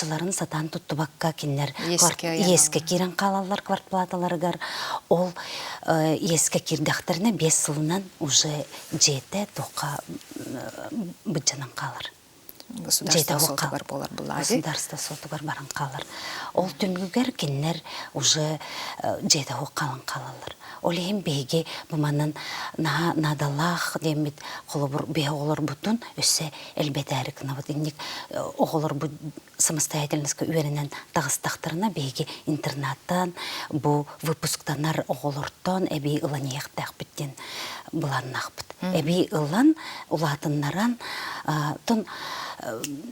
квартплаталарын сатан туттубакка кинлер Еске кирен калалар квартплаталарыгар ол еске кирдахтарына 5 сылынан уже жете тоқа быджанан калар. Государство соты бар болар бұлады. Государство соты бар баран қалар. Ол түнгігер кеннер уже жете қалан қалалар. Ол ең бейге бұманын надалақ демет қолыбыр бе олар бұтын өсі әлбет әрі кынавыд. Иннік оғылар бұ самостоятельностьқа үйерінен тағыстақтарына бейге интернаттан, бұ выпусктанар оғылыртан әбей ұлан еқтәқ біттен бұланнақ бұд. Әбей ұлан ұлатыннаран тұн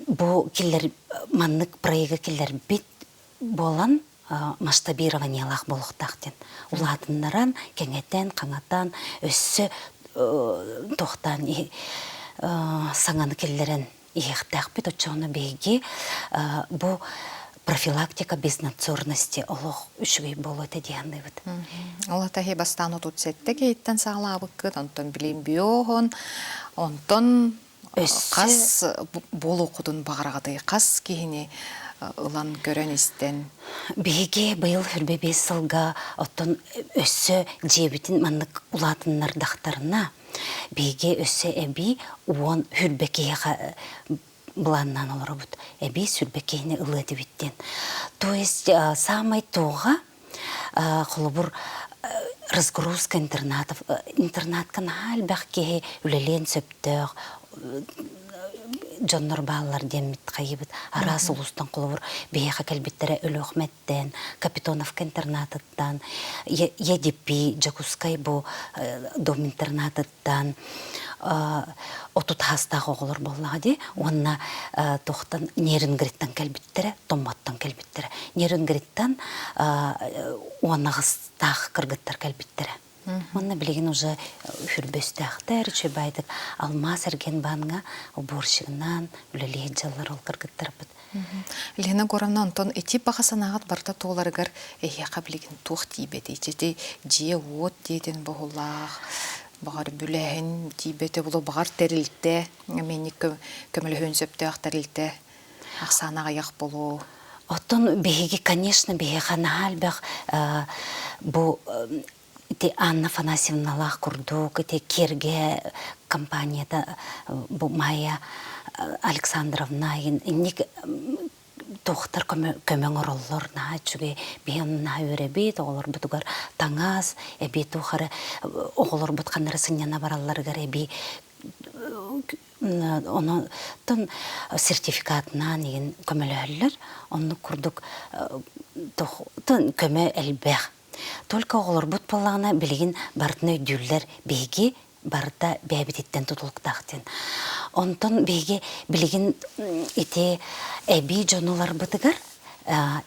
бу киллер маннык проекты киллер бит болан масштабированиялах болохтактен. Улатыннаран кеңетен, қаңатан, өссі тоқтан саңаны киллерен иектәк бит очоны бейги бу профилактика безнадзорности олох үшігей болуыты дейінді бұд. Ола тахи бастан отут сетте кейттен сағылабыққыт, онтон білейін бүйоғын, онтон қас болу құдын бағарағыдай, қас кейіне ұлан көрен істен? Бейге бұйыл хүрбе 5 сылға оттон өссі жебітін маннық ұлатыннардақтарына бейге өссі әбей 10 хүрбе кейға бұланнан олар бұд. Әбей сүрбе кейіне ұлыды біттен. То есть самай тоға құлыбыр разгрузка интернатов. Интернаткан халбақ кейі үлелен сөптіғ, Джоннор баллар деммит қайыбыд. Арас ұлыстан құлывыр бейеға кәлбеттері өліғметтен, Капитоновка интернатыттан, Едипи, Джакускай бұ дом интернатыттан, отут хастағы оғылыр боллағады, онына тоқтан Нерингриттан кәлбеттері, Томаттан кәлбеттері. Нерингриттан онағыстағы кыргыттар кәлбеттері. Онна білеген уже хүрбөстәқтер, чөбайдық алмаз әрген банға уборщығынан үлелей жалар ол кыргыттар бұд. Лена Горовна, онтон эти бағасанағат барда тоғыларығар әйеқа білеген тоқ дейбеді. Жете же от дейден бұғылақ, бағар бүләхін дейбеті бұлы бағар тәрілді, мені көмілі хөн сөпті ақтарылды, ақсанаға яқ болу. Оттон бейге, конечно, бейге ғанағал бәқ бұл Ити Анна Фанасьевналах курдук, ити Кирге компанияда бу Майя Александровна инник тоқтар көмең ороллар на чуге бейін на өребейт олар бутугар таңаз эби тухары оғылар бутқанары сынняна баралар гареби оны тон сертификатынан еген көмелерлер оны курдук тон көме әлбәқ. Только оғылыр бұт болағына білген бартыны өйділер бейге барыта бәбететтен тұтылықтақтен. Онтон бейге білген ете әбей жонулар бұтығар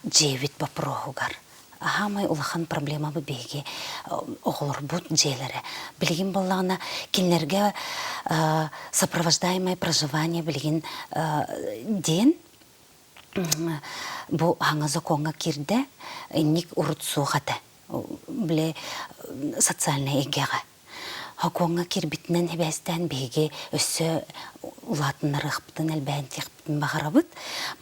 жевет бапроғығар. Хамай улахан проблема бы бейге оғылыр бұт жейлері. Білген болағына кенлерге сопровождаемое проживание білген ден бұл аңызы қоңға кирді ник ұрыт суғады. Біле социальный егеға. Хақуаңа кирбітінен әбәстен бейге өссі ұлатынар ұқпытын әлбән текпітін бағарабыд.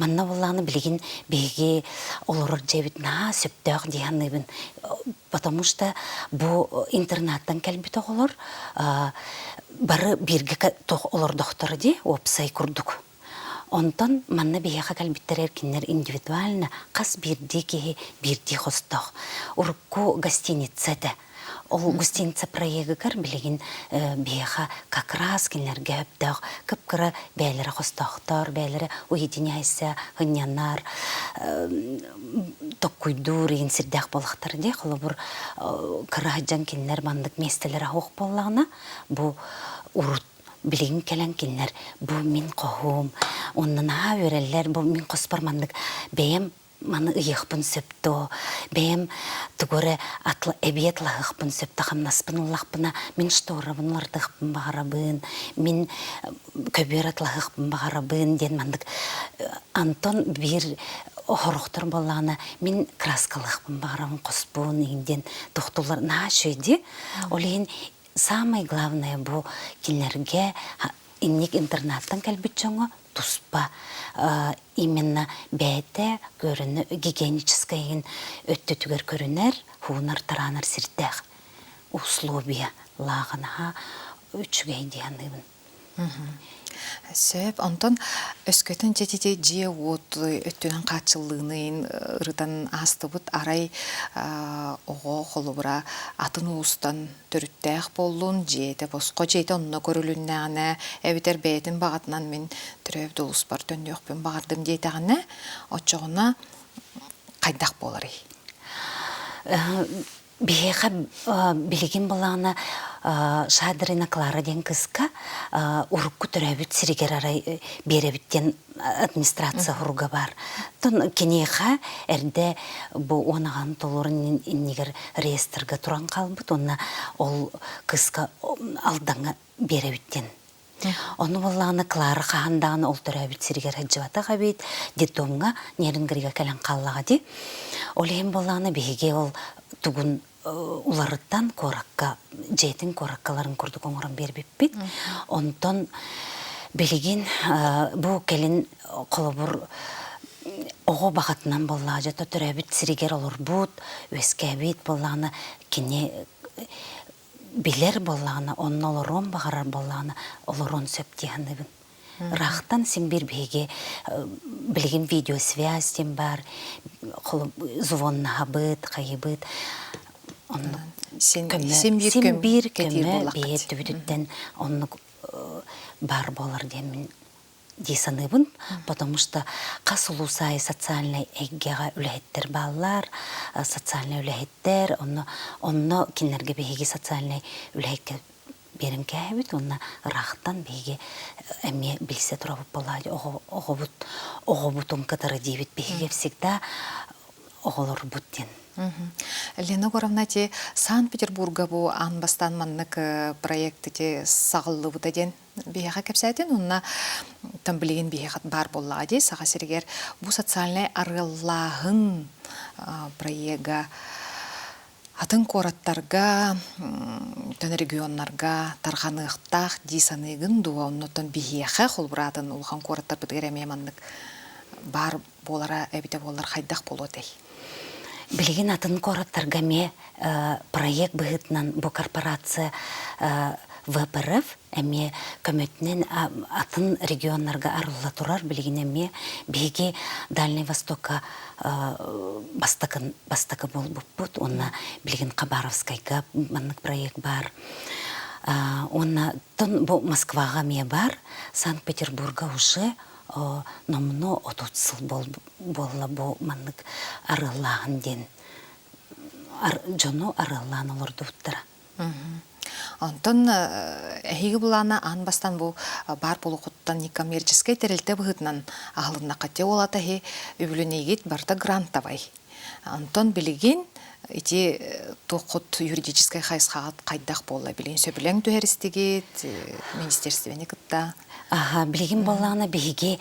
Манна болағыны білген бейге олырыр жебітіна сөптіғ дейінныбын. Потому что бұл интернаттан кәлбіті олыр бары бірге олыр доқтыры де опсай күрдік. Онтан манна бияға кәлбіттер әркенлер индивидуально қас бірді кеге бірді қостық. Ұрықку гостиницеті. Ол гостиница проегігер білеген бияға как раз кенлерге өптіғ. Күп-күрі бәйлері қостықтар, бәйлері уединяйся, ғынянар, тоққойдур еген сірдәқ болықтар де. Қолы бұр қырағыджан кенлер мандық местелері оқ болағына бұл ұрыт. Білген кәлін кенлер, бұл мен қоғым, онын өрелер, бұл мен қоспармандық, бәйім маны ұйықпын сөпті, бәйім түгөрі әбиетлі ұйықпын сөпті, қамнаспын ұлақпына, мен шторабын ұлардықпын бағарабын, мен көбератлы ұйықпын бағарабын, ден мандық. Антон бір оғырықтыр болағына, мен краскалықпын бағарабын қоспуын, еңден тұқтылар на шөйде, ол ең самое главное бұл кенлерге инник интернаттан кәлбіт жоңы туспа именно бәйте көріні гигиеническайын өттөтігер көрінер хуынар таранар сиртәқ условия лағынаға үчүгей дияныбын. Сөп, онтон өскөтін жетеде же от өттөнен қатшылығынын ұрыдан астыбыт арай оғы қолыбыра атын уыстан түріттәқ болуын жейді, босқо жейді онына көріліннәғіне, әбітер бәйетін бағатынан мен түрөп долыс бар төнді өкпен бағардым дейтіғіне, отчоғына қайдақ болары? Бейеға білеген болағына Шадрина Клара ден кызка урукку төрәбіт сиригер арай беребіттен администрация хуруга бар. Тон кенеха әрді бұ онаған толырын иннигер реестрга туран қалбыт, онна ол кызка алдаңа беребіттен. Оны болағына Клара қағандағына ол төрәбіт сиригер хаджывата қабейт, детомға нерінгірге кәлін қаллаға де. Ол ең болағына бейге ол тугун уларыттан коракка, жейтин кораккаларын курдук оңорон бербеппит. Онтон билигин бу келин колобур ого багатынан болла, жата төрөбүт сиригер олор бут, өскәбит болланы кине билер болланы, онны олорон багарар болланы, олорон сөптияныбын. Рахтан сен бир беге билигин видеосвязь тем бар, звонна хабыт, кайыбыт. Сен бир көмө бейет түбүттен онны бар болар демин дейсаныбын, потому что қас улусай социальный эггеға үләйттер баллар, социальный үләйттер, онны кинерге бейге социальный үләйтке берін кәбіт, онна рахтан бейге әме білсе тұрабы болады, оғыбытын қытыры дейбіт бейге всегда оғылыр бұттен. Лена Горовна, те Санкт-Петербурга бу анбастан маннык проекты те сағылы бұта ден бейға кәпсәйтін, онна там білеген бейға бар болла де, саға сергер бу социальный арыллағын проекта атын кораттарға, төн регионларға тарғанықтақ дейсанығын дуа, оннотон бейға қолбыратын ұлған кораттар бұдғереме маннык бар болара, әбіте болар қайдақ болу дей. Білген атын кораттарға ме проект бұғытынан бұл корпорация ВПРФ әме көмөтінен атын регионларға арылла тұрар білген әме беге Дальний Востокка бастықы бол бұппыт, онна білген Хабаровскайға маннық проект бар. Онна бұл Москваға ме бар, Санкт-Петербурга уже номно отутсыл болла бу маннык арыллағын ден. Жону арыллағын олырды бұттыра. Антон әйгі бұлана анбастан бұл бар болу құттан некоммерческай тәрілті бұғытнан ағылына қате олата хе өбілінегет барда грантавай. Антон білеген ити тоқыт юридическай қайсқағат қайдақ болла білген сөбілен түйерістегет министерствені күтті. Білген болағына бейге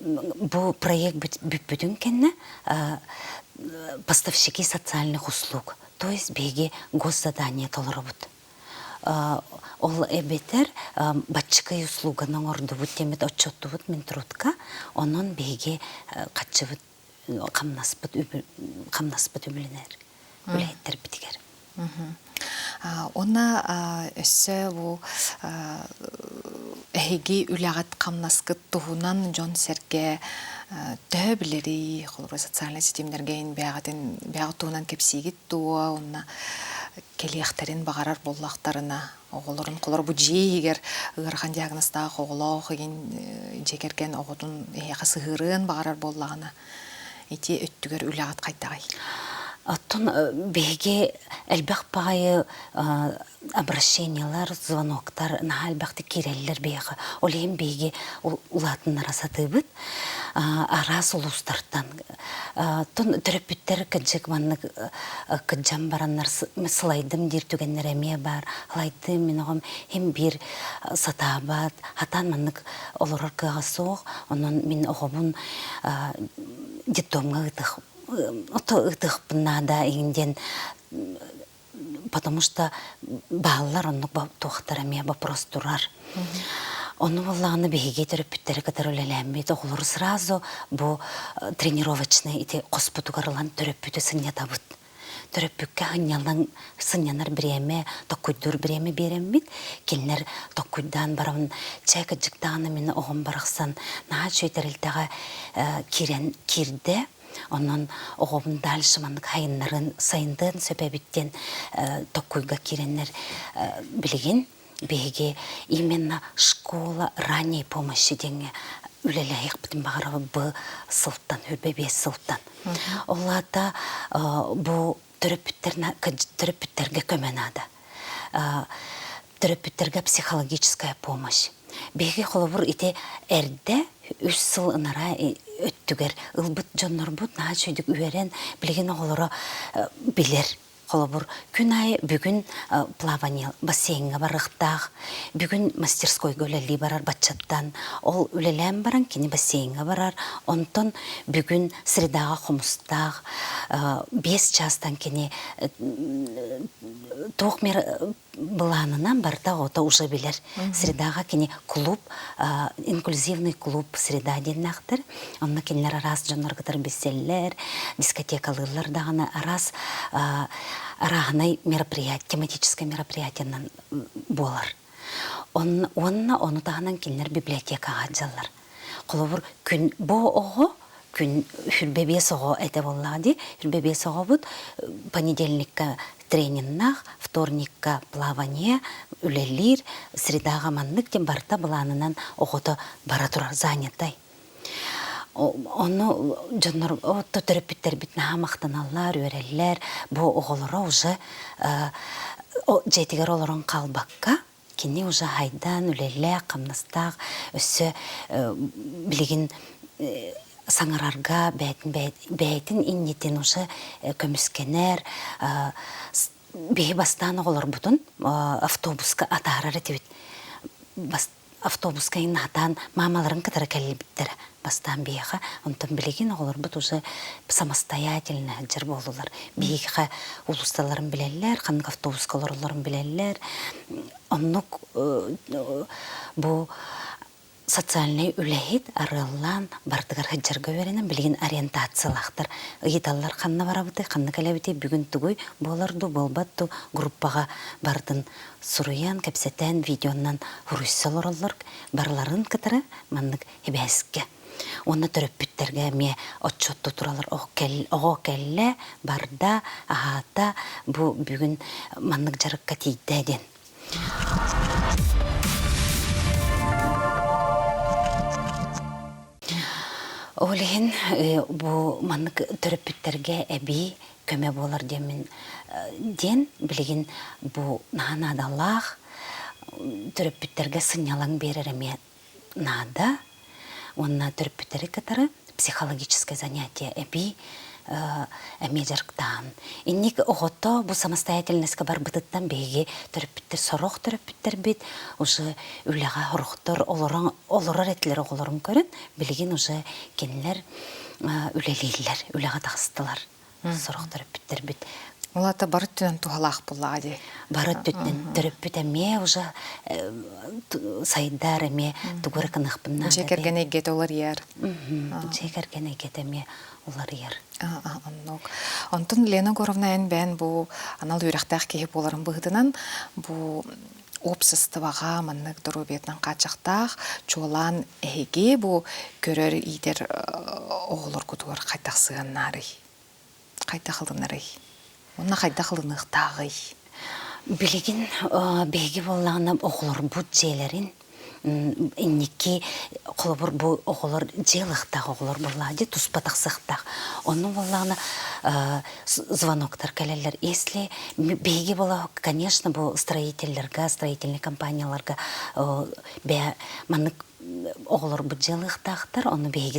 бұл проект бүтін кенне поставщики социальных услуг, то есть бейге госзадание толыры бұд. Ол әбетер батчықай услуганың орды бұд темет отчетты бұд мен трудка, онын бейге қатшы бұд қамнаспыт үбілінер, үләйттер бітігер. Она өссі бұл әйге үләғат қамнаскыт тұғынан жон сәрге төбілері, қолыры социальный системдерген бәғат тұғынан кепсегет туа, онна келияқтарын бағарар боллақтарына, оғылырын қолыр бұл жейгер ұғырған диагностағы оғылау жекерген оғытын әйеға сығырын бағарар боллағына, ете өттігер үләғат қайдағай. Оттон беге әлбәқ бағайы обращениялар, звоноктар, на әлбәқті керелілер беге. Олейін беге ұлатын арасаты бұд, арас ұлыстартан. Тон түріпіттер күншік манны күнжан баранлар сылайдым дер түгенлер әме бар. Алайдым мен оғым hem бір сатабат, хатан маннық олырыр кыға соқ, онын мен оғымын детомға ұтық. Ото ыдых надо инден, потому что баллар оннук тухтараме вопрос турар. Оны валлағаны бейге төрөппіттері катар өлеләмбет, оғылыр сразу бұл тренировочный ити қоспутуғарылан төрөппіті сынья табыт. Төрөппүкке хыньялан сыньянар біреме, тоққүйдур біреме берембет, келінер тоққүйдан барамын, чайка жықтағаны мені оғын барақсан, наға чөйтерілтіға кирде, онын оғын дәлшіманлық хайынларын сайындығын сөпәбіттен тоққүйға киренлер білеген, беге именно школа ранней помощи денге үлеләйік бітін бағарығы бұ сылттан, үлбебе сылттан. Олада бұ төрөппүттерге көменады. Төрөппүттерге психологическая помощь. Беге қолыбыр ите әрді 3 сыл ынара өттігер. Үлбіт жонлар бұд, наға чөйдік үйерен білген оғылары білер. Қолыбыр күн айы бүгін плавание бассейнға барықтақ, бүгін мастерской көлелі барар батчаттан, ол үлелән баран кені бассейнға барар, онтон бүгін средаға құмыстақ, 5 частан кені тоқ мер бұланынан барда ота уже білер. Средаға кені клуб, инклюзивный клуб среда деннақтыр. Онна кенілер арас жонлар кытар беселлер, дискотекалылар дағаны арас арағынай мероприятие, тематическое мероприятиянан болар. Оны тағынан кенілер библиотекаға жалар. Қолыбыр күн бұ оғы, күн хүрбебес оғы әді болады. Хүрбебес оғы бұд понедельникка тренингнах, вторникка плавание, үлелер, средаға манлык тем барта бұланынан оғыды бара тұрар занятай. Оны жонлар төрөппүттер бит мақтаналар, өрелер, бұ оғылары уже жетігер оларын қалбаққа, кені уже хайдан, үлелер, қамнастақ, өсі білеген саңырарға бәйтін иннетін уже көміскенер, бейі бастан оғылар бұдын автобусқа атарары тевет. Автобусқа иннатан мамаларын кітары кәлі біттері бастан бейіға. Онтан білеген оғылар бұд уже самостоятельно жер болулар. Бейіға ұлысталарын білелер, қанық автобусқа оларын білелер. Оннық бұл социальный үләйет арылан бардығар хаджарға өренен білген ориентациялақтар. Ұйыталар қанна барабыты, қанна кәләбіті бүгін түгөй боларду, болбатту группаға бардын сұруян, кәпсетен, видеоннан ұрыссал оралар, барларын кітірі маннық ебәсікке. Оны төрөппүттерге ме отчетты туралар оғы кәлі барда, ағата бұл бүгін маннық жарыққа тейдәден. Олеген бұл маннық төрөппүттерге әбей көме болар демен ден білеген бұл нағанадалақ төрөппүттерге сынялан беререме нада, онна төрөппүттері кітары психологическое занятие әбей әме жарықтан. Иннек оғытта бұл самостоятельностьқа бар бұтыттан бейге төрөппүттер, сороқ төрөппүттер бет, уже үліға ұрықтыр, олырар әтілер оғыларын көрін, білген уже кенілер үлелейлер, үліға тағыстылар, сороқ төрөппүттер бет. Олата барыт түнен туғалақ бұлады. Барыт түнен төрөппүт әме уже сайдар әме тұғыры қынықпынна. Жекерген егет олар ер. Жекерген егет әме олар ер. Онтын Лена Горовна ән бән бұл анал үйрақтақ кейіп оларын бұғдынан бұл опсыстываға маннық дұру бетінен қачықтақ чолан әйге бұл көрер идер оғылыр күдігір қайтақ сығаннары. Қайта қылдынары. Онна қайда қылынық тағы? Білеген бейге болағына оғылыр бұд жейлерін, иннеке қолыбыр бұл оғылыр жейлықтақ оғылыр болады, тұспатақ сықтақ. Оның болағына звоноктар кәлелер. Если бейге болағы, конечно, бұл строительлерге, строительный компанияларға манық оғылыр бұджелықтақтар, оны бейге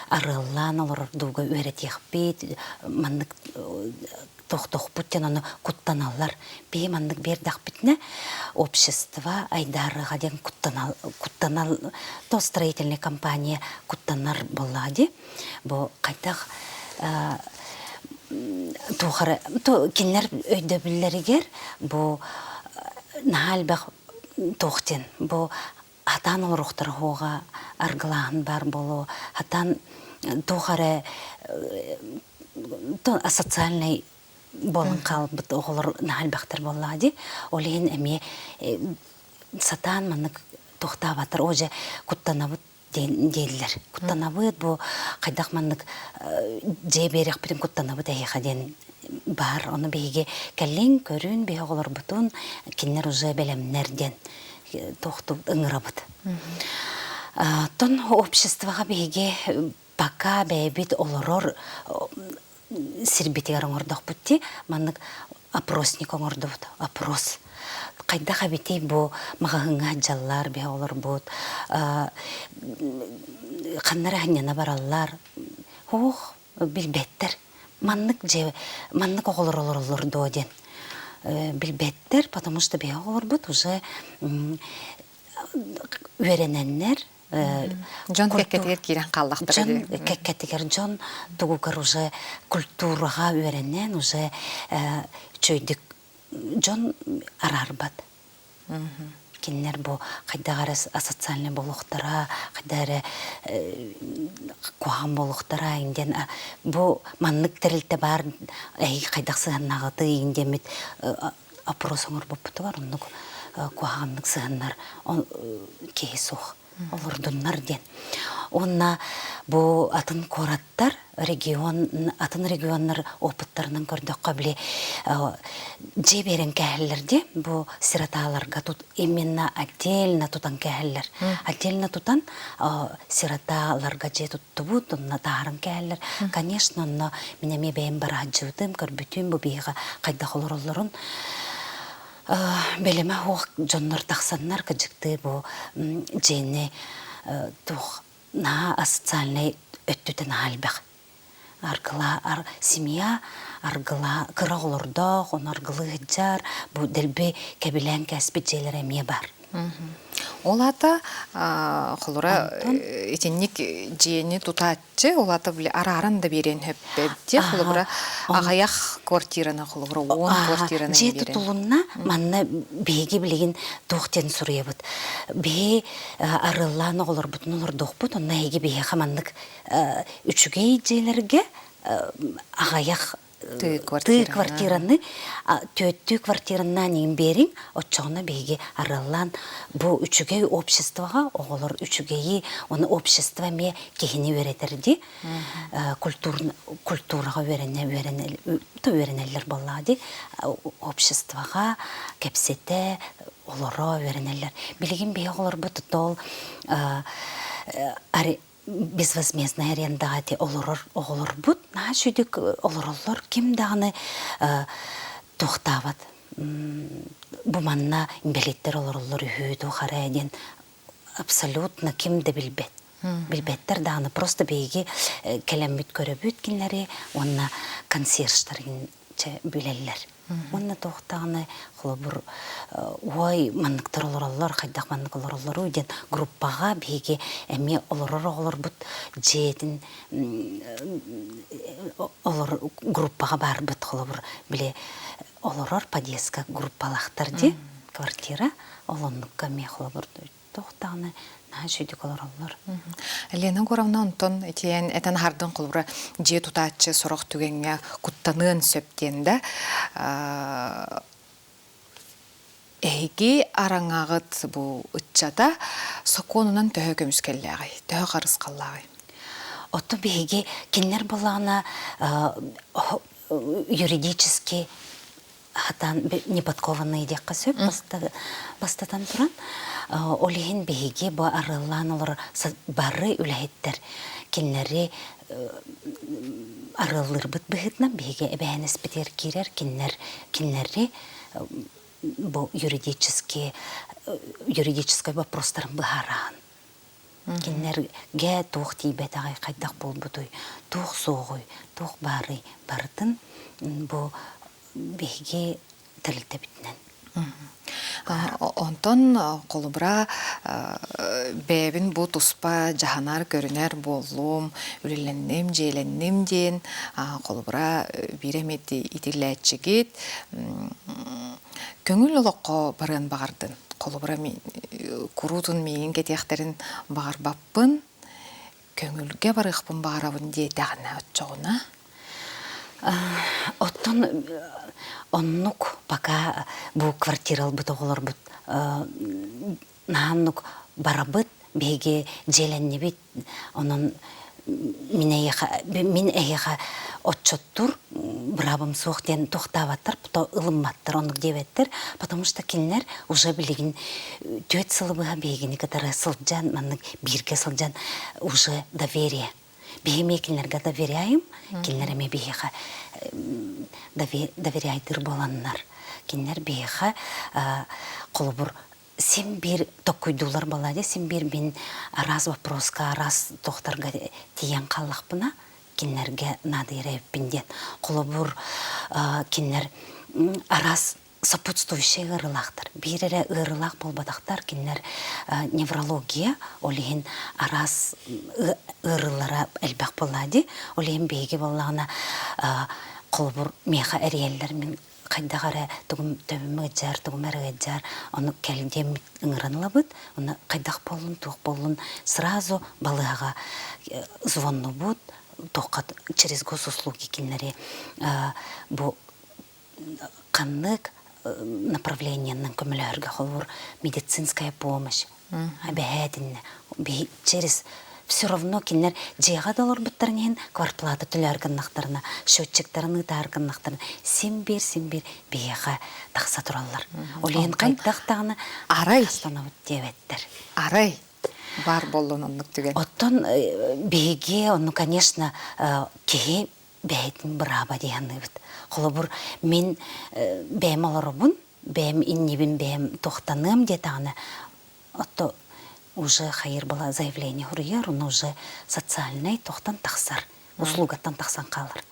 арылан олар дуға өретек бейт, маннық тоқ-тоқ бұттен оны құттаналар. Бей маннық бердақ бітіне общество айдарыға ден құттанал, то строительный компания құттанар болады. Бұл қайтақ кенлер өйді білдерігер, бұл нағалбақ тоқтен, бұл хатан олорухтар хоға аргылағын бар болу, хатан тухаре социальный болын қалбыт оғылыр нәлбақтар болады. Олейін әме сатан манық тоқтабатыр, оже құттанабыт дейлер. Құттанабыт бұл қайдақ манық жей берек бітім құттанабыт әйеға ден бар. Оны бейге кәлін көрін бей оғылыр бұтын кеннер уже бәлемнерден тоқты ұңырабыт. Тон обществоға бейге пока бәйбіт олырыр сирбитигар оңордох бутти, маннык опросник оңорду бут, опрос. Кайда хабитей бу мағағыңа жаллар бе олар бут, қаннары ханьяна бараллар, билбеттер, маннык оғылыр олар дооден. Билбеттер, потому что бе олар бут уже үйрененнер, Жон кеккетигер кирен қаллақтыр. Жон кеккетигер, жон тугукар уже культураға үйренен, уже чөйдік жон арарбат. Кеннер бұл қайдағары асоциальный болуқтара, қайдағары қоғам болуқтара, инден бұл маннық тірілті бар, қайдақ сығаннағыды, индемет апрос оңыр бұппыты бар, онық қоғамның сығаннар кейс оқ. Олырдынлар ден. Онна бұл атын кораттар, атын регионлар опыттарынан көрдік қабіле жей берен кәхілерде бұл сираталарға тут именно отдельно тутан кәхілер. Отдельно тутан сираталарға жей тұтты бұд, онна тағырын кәхілер. Конечно, онна менеме бәйін бар аджудым, көрбітім бұл бейға қайдақ олырылырын. Белеме хоқ жоннар тақсаннар кыжыкты бұл жейіне тұқ на социальный өттітін албақ. Аргыла семья, аргыла кыра олырдақ, он аргылы ғыджар, бұл дәлбе кәбілен кәспі жейлер әме бар. Олата холора этенник жени тутатчы, олата биле арарын да берен хөппедде, холора агаяк квартираны холора 10 квартираны берен. Же тутулунна манна беги билеген тоқтен сурыебыт. Бе арылланы олар бутун олар доқпут, онна еге беге хаманнык үчүгей жейлерге агаяк Ты квартираны, төттү квартираннан ең берин, отчоғына бейге арылан бұл үчүгей обществоға, оғылыр үчүгейі, оны общество ме кехіне өретерді, культураға өренелер болады, обществоға, кәпсеті, олыра өренелер. Білген бей оғылыр бұты тол, безвозмездная арендаға те олыр бұд, на шүйдік олыр кем дағыны тоқтават. Бұ манна имбелеттер олыр үйді қарайден абсолютно кемді білбет. Білбеттер дағыны просто бейге кәлембет көріп өткенлері, онна консьерждарын білелер. Онна тоқтағыны құлы ой маннықтар олыралар, қайдақ маннық олыралар өйден группаға бейге әме олыр бұд жетін группаға бар бұд құлы біле олырар подъездка группалақтар де квартира олонныққа ме құлы тоқтағыны жүйдік олыралар. Лена Горовна онтон етен әтен хардың құлбыра же тұтатшы сұрақ түгенге құттанын сөптенді. Әйге араңағыт бұл үтчада соқонынан төхі көміскелләғай, төхі қарысқаллағай. Отто бейге кенлер болағына юридически хатан неподкованный декка сөп бастатан туран. Олеген бейге бұл арылан олар бары үләйттер. Кенлері арылыр бұд бұғытнан бейге әбәйінес бітер керер кенлері бұл юридический вопростарын бұғараған. Кенлерге туқ тейбет ағай қайдақ бол бұдой, туқ соғой, туқ бары бардың бұл бейге тірілді бітінен. Онтон қолыбыра бәбін бұл тұспа жағанар көрінер болуым, үреленнем, жейленнем ден, қолыбыра биреметі итіләтчігет, көңіл олыққа барын бағардын. Қолыбыра курутун миин кетияктерин багарбаппын, көңүлгө барыхпын багарабын диетагына отчоғуна. Оттон оннук пока бу квартирал бут оголор бут нааннук барабыт беге желеннебит онон мин эйха отчоттур брабым суохтен тохтаваттар то ылымматтар онук дебеттер, потому что кинлер уже билигин төт сылыбыга бегини катары сылжан маннык бирге сылжан уже доверие. Бейме кинлерге доверяем, кинлереме бейха доверяйдыр боланнар. Кинлер бейха колубур сен бир токуйдулар баладе, сен бир мен раз вопроска, раз тохтарга тиян қаллақпына, кинлерге надыйрайып бинден. Колубур кинлер раз сопутствующий ырылақтар. Бирере ырылақ болбадақтар, кинлер неврология, олейін арас ырылара әлбәқ болады, олейін бейге болағына қолбұр меха әриелер мен қайдағары тұғым төбімі жар, тұғым әрі жар, оны кәліндем ұңыраныла бұд, оны қайдақ болын, тұқ болын, сразу балыға звонну бұд, тоқат через госуслуги кинлері бұл қаннық направлениеннен көмілерге қолбұр медицинская помощь. Обязательно. Через все равно кинлер жеға долар бұттарнен квартплата түләргіннақтарына, счетчиктеріні тәргіннақтарына сен бер бейеға тақса тұралар. Олейін қайдақтағына астанауыт дебеттер. Арай бар болуын онлық түген. Оттон бейге, оны, конечно, кеге бәйтін бұраба дейіні бұд. Қолыбыр мен бәйім алары бұн, бәйім иннебін бәйім тоқтаным детағына. Отто уже хайыр была заявление хурьер, он уже социальный тоқтан тақсар, услугаттан тақсан қалар.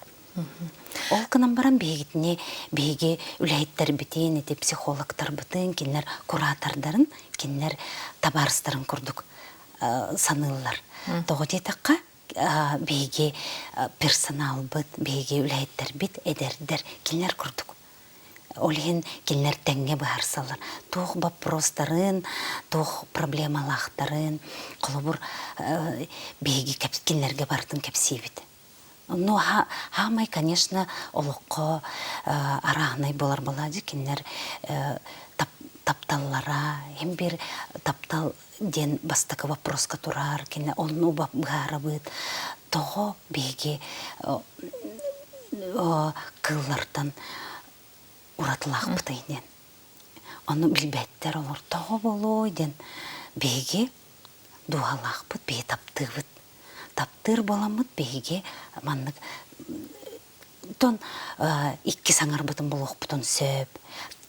Ол кынан баран бейгітіне бейге үләйттер бітен, ете психологтар бітін, кенлер куратордарын, кенлер табарыстарын күрдік санылылар. Тоғы детаққа бейге персонал бит, бейге үләйттер бит, эдердер, кенлер күрдік. Олейін келнер тәңге бағарсалар. Тоқ вопростарын, тоқ проблемалақтарын, қолыбыр бейге келнерге бардың кәпсейбеді. Но хамай, конечно, олыққа арағынай болар болады, келнер тапталлара, hem bir таптал ден бастықы вопроска тұрар, келнер оны бағары бұд. Тоғы бейге қыллардан уратылақ бұтайден. Оны білбәттер олар тоғы болу ойден. Бейге дуалақ бұт, бей таптыр бұт. Таптыр боламыд бейге маннық. Тон икки саңар бұтын болуқ бұтын сөп.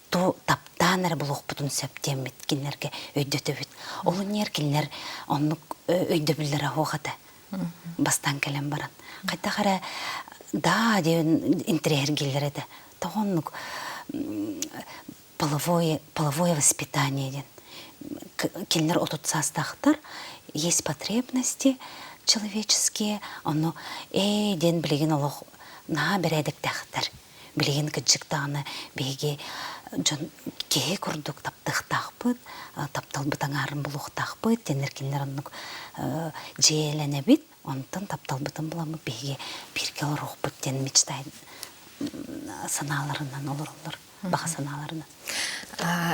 Таптан әрі болуқ бұтын сөп демет кенлерге өйдөті бүт. Олы нер кенлер онық өйді білдір ағуғады. Бастан кәлем баран. Қайта қара да деуін интерьер келдер еді. Тоғынық половое воспитание. Кенлер отутсастақтар, есть потребности человеческие, оно ден білеген олық на бередік тәқтір. Білеген күтшіктағыны бейге кеге күрдік таптықтақ бұд, таптал бұтан арын бұлықтақ бұд, денер кенлер онық жиелене бит, онтын таптал бұтын бұламы бейге бірге ұрық бұд ден мечтайды. Саналарынан олар, баға саналарынан.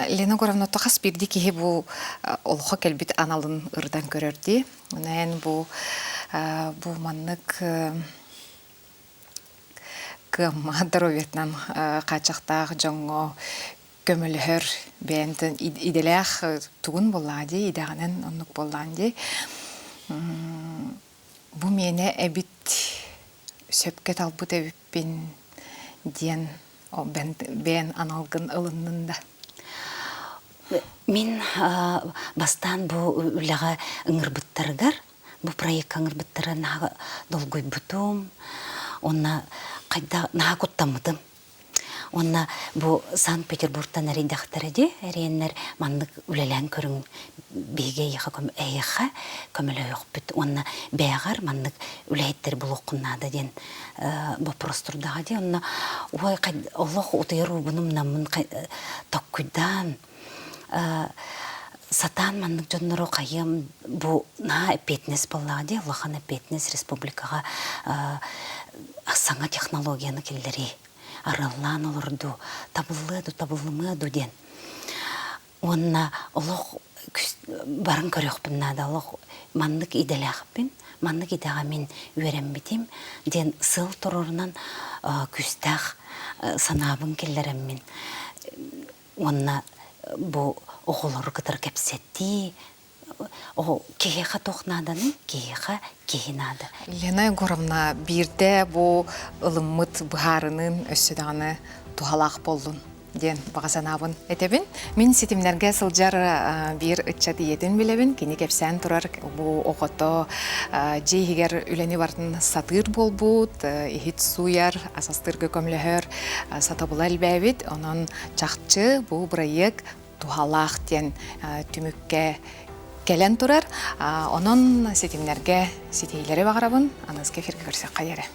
Лена Горовна, тоқас бірді кеге бұл олға кәлбет аналын ұрдан көрерді. Онайын бұл маннық қымадыроветнан қачақтақ жоңғы көмілігір бәйінтін иделәқ тұғын болады, идағынан онық боланды. Бұл мені әбіт сөпке талбыт әбіппен ден бәйін аналғын ылынында. Мен бастан бұл үліға ұңырбыттарығар, бұл проект ұңырбыттары наға долгой бұтым, онна қайда наға құттамыдым. Онна бұл Санкт-Петербургтан әрейдақтар әде, әрейінлер маңдық үлелән көрің бейге әйіға көмілі өқ бүт. Онна бәйғар маңдық үләйттер бұл оқынады ден вопрос тұрдағы де. Онна олық ұтайыру бұным намын тоққыдан сатан маннык жонноро кайым бу на эпетнес боллади, Аллахан эпетнес республикага саңа технологияны келдери. Арыллан олорду, табылымыду ден. Онна олох барын көрөкпүн нада, олох маннык иделяқпын, маннык идеға мен үйренбетим, ден сыл турорунан күстақ санабын келдеріммен. Онна бу оғылыр кытыр кепсетти, о кеха тохнаданы, кеха кехинады. Лена Егоровна, бирде бу ылыммыт быхарынын өссөдағаны тухалақ болдун. Ден бағасанабын этебин. Мен сетимлерге сылжар бир ытча диетин билебин. Кини кепсен турар бу оғото жейгер үлени бартын сатыр болбут, ихит суяр, асастыргы көмлөхөр сатабыла әлбәбит. Онон чакчы бу проект тухалақ ден түмүкке келен турар. Онон сетимлерге сетейлері бағарабын. Анызге фирке көрсек қайыры.